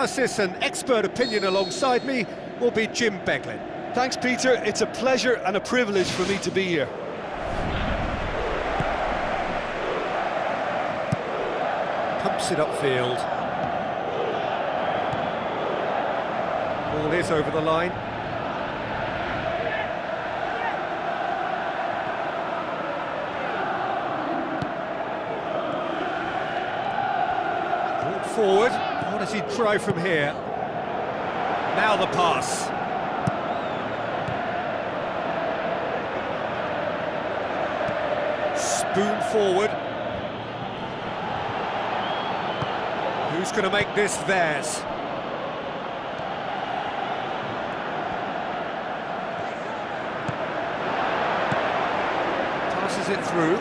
Analysis and expert opinion alongside me will be Jim Beglin. Thanks, Peter. It's a pleasure and a privilege for me to be here. Pumps it upfield. Ball is over the line. Brought forward. What does he try from here? Now the pass. Spoon forward. Who's going to make this theirs? Passes it through.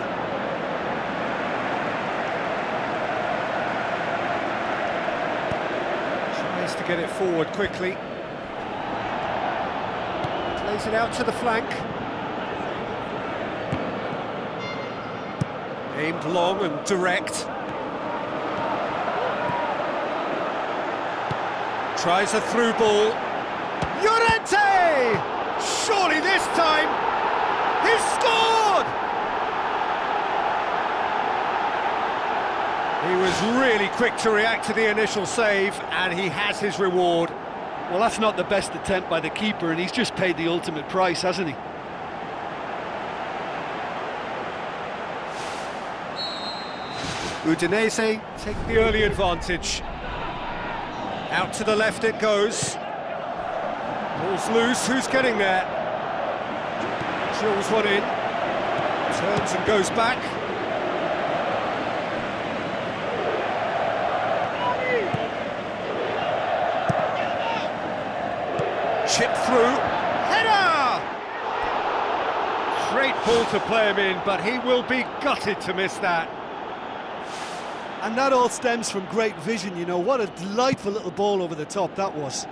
Tries to get it forward quickly. Plays it out to the flank. Aimed long and direct. Tries a through ball. Llorente! Surely this time, he's scored! He was really quick to react to the initial save, and he has his reward. Well, that's not the best attempt by the keeper, and he's just paid the ultimate price, hasn't he? Udinese take the early advantage. Out to the left it goes. Ball's loose, who's getting there? Drills one in. Turns and goes back. Chip through. Header! Great ball to play him in, but he will be gutted to miss that. And that all stems from great vision, you know. What a delightful little ball over the top that was.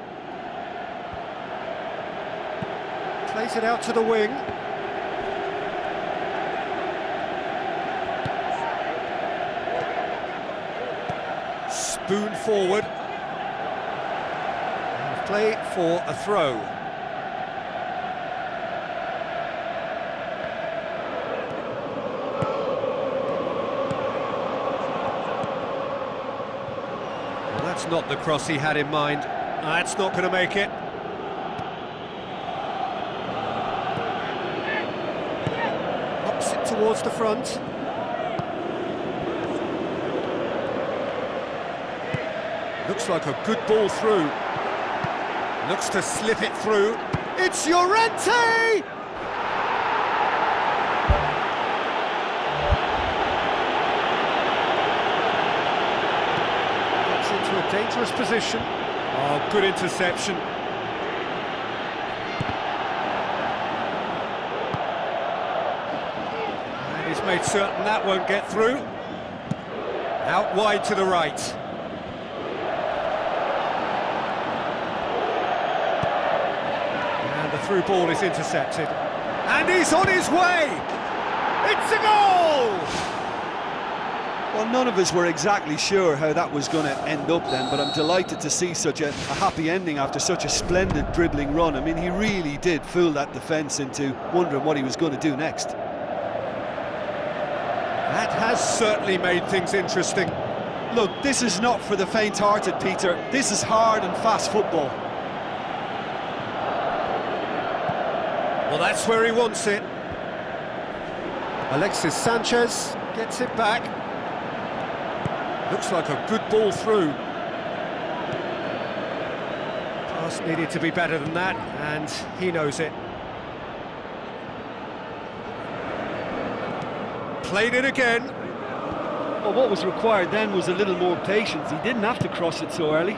Plays it out to the wing. Spoon forward. And play for a throw. That's not the cross he had in mind. That's not going to make it. Pops it towards the front. Looks like a good ball through. Looks to slip it through. It's Llorente! Into a dangerous position. Oh, good interception. And he's made certain that won't get through. Out wide to the right. And the through ball is intercepted. And he's on his way! It's a goal! Well, none of us were exactly sure how that was going to end up then, but I'm delighted to see such a happy ending after such a splendid dribbling run. I mean, he really did fool that defence into wondering what he was going to do next. That has certainly made things interesting. Look, this is not for the faint-hearted, Peter. This is hard and fast football. Well, that's where he wants it. Alexis Sanchez gets it back. Looks like a good ball through. Pass needed to be better than that, and he knows it. Played it again. Well, what was required then was a little more patience. He didn't have to cross it so early.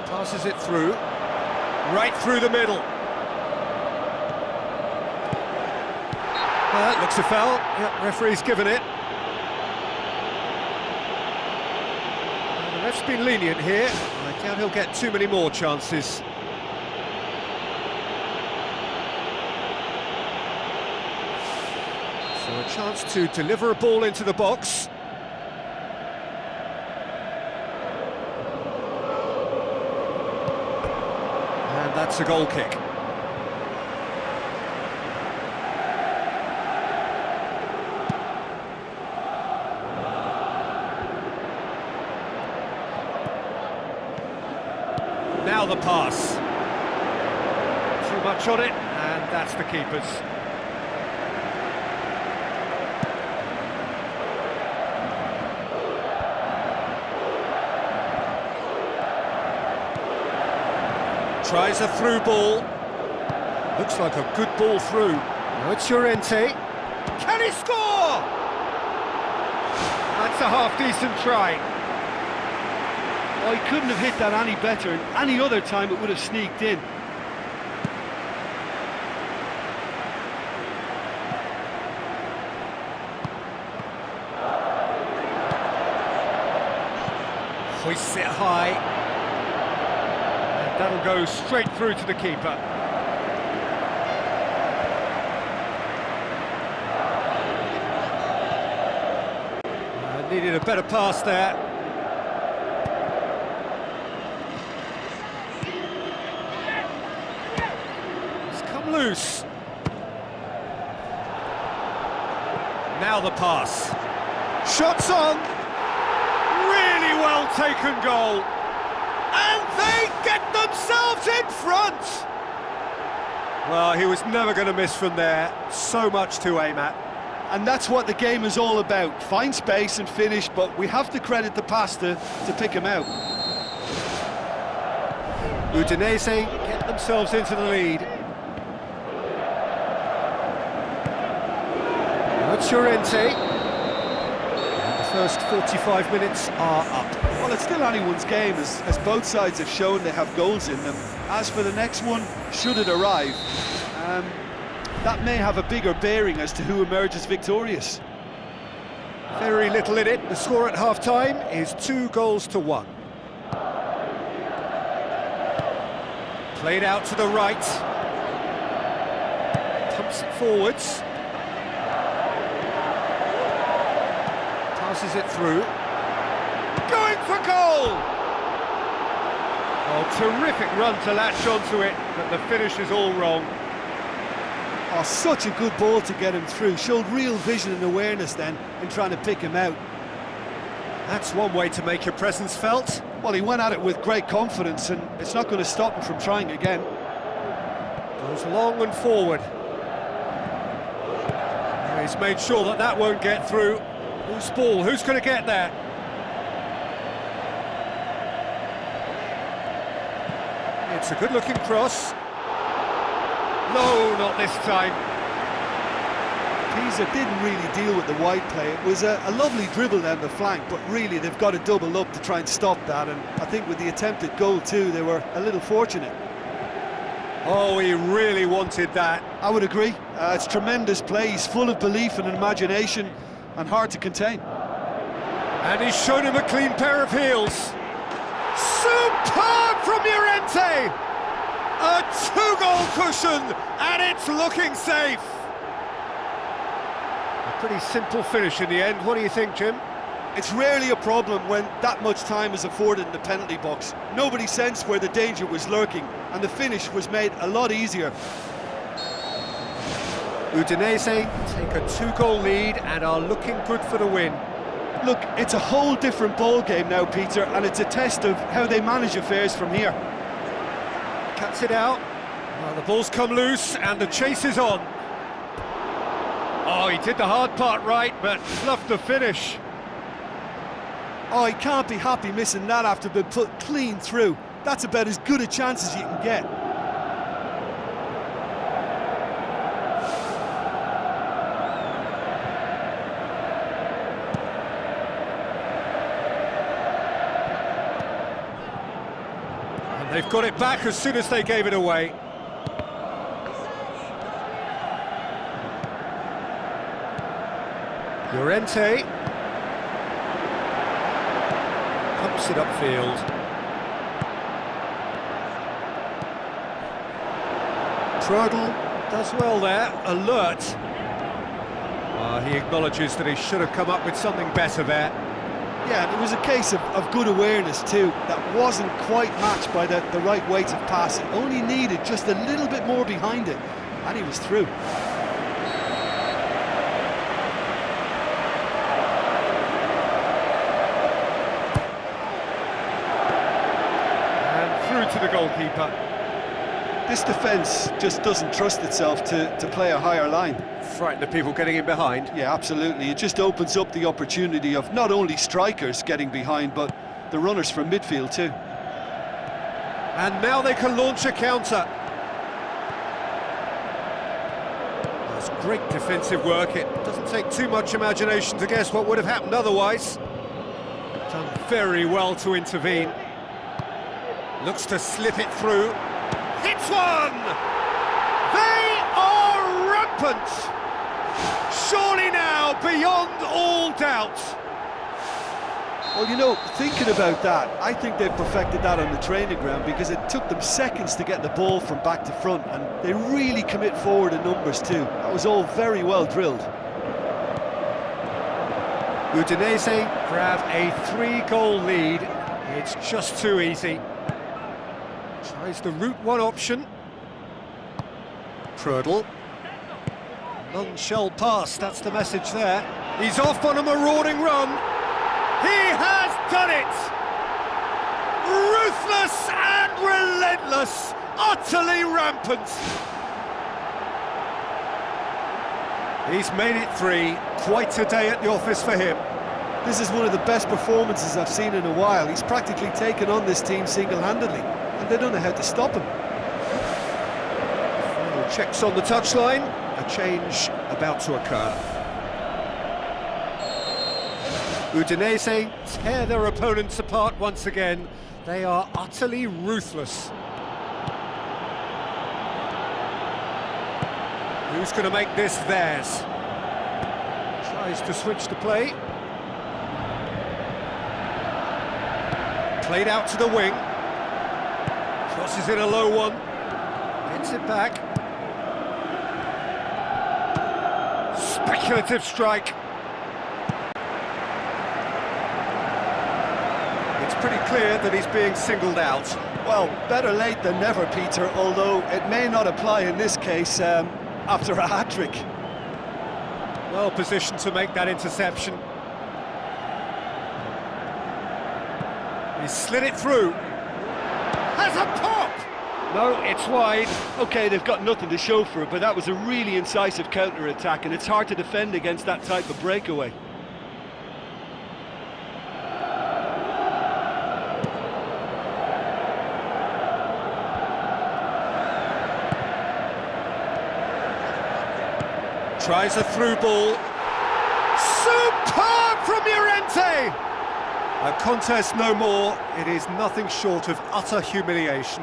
Passes it through. Right through the middle. Looks a foul. Yep, referee's given it. The ref's been lenient here. I doubt he'll get too many more chances. So a chance to deliver a ball into the box. that's a goal kick. Now the pass. Too much on it, and that's the keeper's. Tries a through ball. Looks like a good ball through. Now it's Llorente. Can he score? That's a half-decent try. Oh, he couldn't have hit that any better. Any other time it would have sneaked in. Hoists it high. And that'll go straight through to the keeper. Needed a better pass there. Loose. Now the pass. Shots on. Really well taken goal. And they get themselves in front. Well, he was never going to miss from there. So much to aim at. And that's what the game is all about. Find space and finish, but we have to credit the pass to pick him out. Udinese get themselves into the lead. It's Llorente. And the first 45 minutes are up. Well, it's still anyone's game, as both sides have shown they have goals in them. As for the next one, should it arrive, that may have a bigger bearing as to who emerges victorious. Very little in it. The score at half-time is 2-1. Played out to the right. Pumps it forwards. Passes it through. Going for goal! Oh, terrific run to latch onto it, but the finish is all wrong. Oh, such a good ball to get him through. Showed real vision and awareness then in trying to pick him out. That's one way to make your presence felt. Well, he went at it with great confidence, and it's not going to stop him from trying again. Goes long and forward. He's made sure that that won't get through. Loose ball, who's going to get there? It's a good-looking cross. No, not this time. Pisa didn't really deal with the wide play. It was a lovely dribble down the flank, but really they've got to double up to try and stop that, and I think with the attempted goal too, they were a little fortunate. Oh, he really wanted that. I would agree. It's tremendous play. He's full of belief and imagination, and hard to contain. And he's shown him a clean pair of heels. Superb from Llorente! A 2-goal cushion, and it's looking safe. A pretty simple finish in the end. What do you think, Jim? It's rarely a problem when that much time is afforded in the penalty box. Nobody sensed where the danger was lurking, and the finish was made a lot easier. Udinese take a 2-goal lead and are looking good for the win. Look, it's a whole different ball game now, Peter, and it's a test of how they manage affairs from here. Cuts it out. Well, the ball's come loose and the chase is on. Oh, he did the hard part right, but fluffed the finish. Oh, he can't be happy missing that after being put clean through. That's about as good a chance as you can get. And they've got it back as soon as they gave it away. Llorente pumps it upfield. Trudel does well there, alert. He acknowledges that he should have come up with something better there. Yeah, and it was a case of good awareness too. That wasn't quite matched by the right weight of pass. It only needed just a little bit more behind it, and he was through. To the goalkeeper. This defence just doesn't trust itself to play a higher line. Frighten the people getting in behind. Yeah, absolutely. It just opens up the opportunity of not only strikers getting behind, but the runners from midfield too. And now they can launch a counter. That's great defensive work. It doesn't take too much imagination to guess what would have happened otherwise. Done very well to intervene. Looks to slip it through. Hits one! They are rampant! Surely now, beyond all doubt. Well, you know, thinking about that, I think they've perfected that on the training ground, because it took them seconds to get the ball from back to front, and they really commit forward in numbers too. That was all very well drilled. Udinese grab a 3-goal lead. It's just too easy. Tries the route one option. Prödl. None shall pass, that's the message there. He's off on a marauding run. He has done it! Ruthless and relentless, utterly rampant. He's made it 3, quite a day at the office for him. This is one of the best performances I've seen in a while. He's practically taken on this team single-handedly, and they don't know how to stop him. Final checks on the touchline, a change about to occur. Udinese tear their opponents apart once again. They are utterly ruthless. Who's going to make this theirs? Tries to switch the play. Played out to the wing. Crosses in a low one. Gets it back. Speculative strike. It's pretty clear that he's being singled out. Well, better late than never, Peter, although it may not apply in this case after a hat-trick. Well positioned to make that interception. He slid it through. Has a pop! No, it's wide. OK, they've got nothing to show for it, but that was a really incisive counter-attack, and it's hard to defend against that type of breakaway. Tries a through ball. Superb from Llorente! A contest no more. It is nothing short of utter humiliation.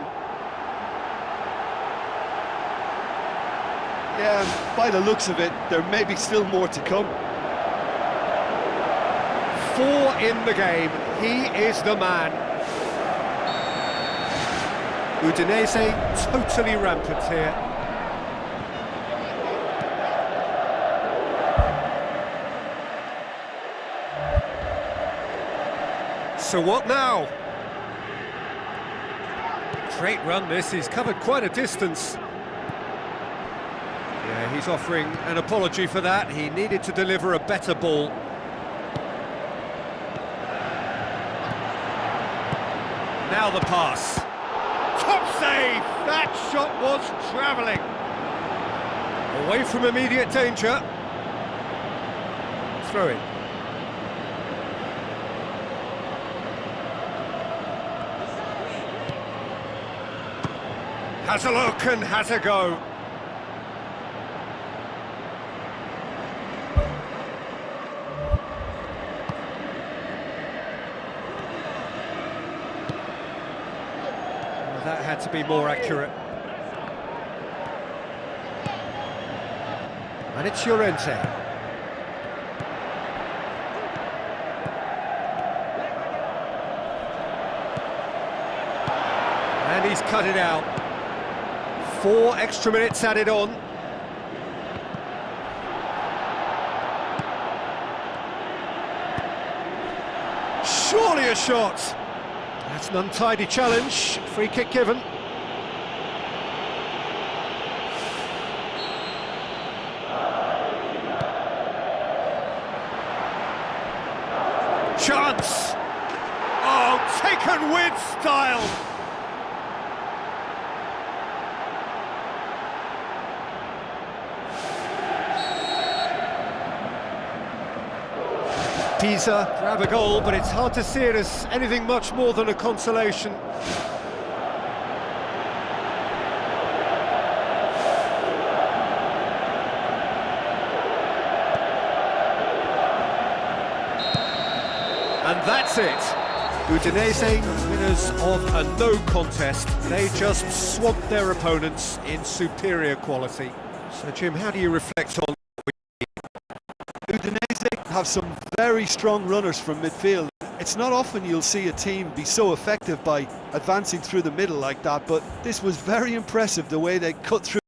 Yeah, by the looks of it, there may be still more to come. 4 in the game. He is the man. Udinese totally rampant here. So what now? Great run this, he's covered quite a distance. Yeah, he's offering an apology for that. He needed to deliver a better ball. Now the pass. Top save! That shot was travelling. Away from immediate danger. Throw in. Has a look and has a go. Well, that had to be more accurate. And it's Llorente. And he's cut it out. 4 extra minutes added on. Surely a shot. That's an untidy challenge. Free kick given. Chance! Oh, taken with style! Pisa grab a goal, but it's hard to see it as anything much more than a consolation. And that's it. Udinese, winners of a no contest. They just swamped their opponents in superior quality. So, Jim, how do you reflect on... Udinese have some very strong runners from midfield. It's not often you'll see a team be so effective by advancing through the middle like that, but this was very impressive, the way they cut through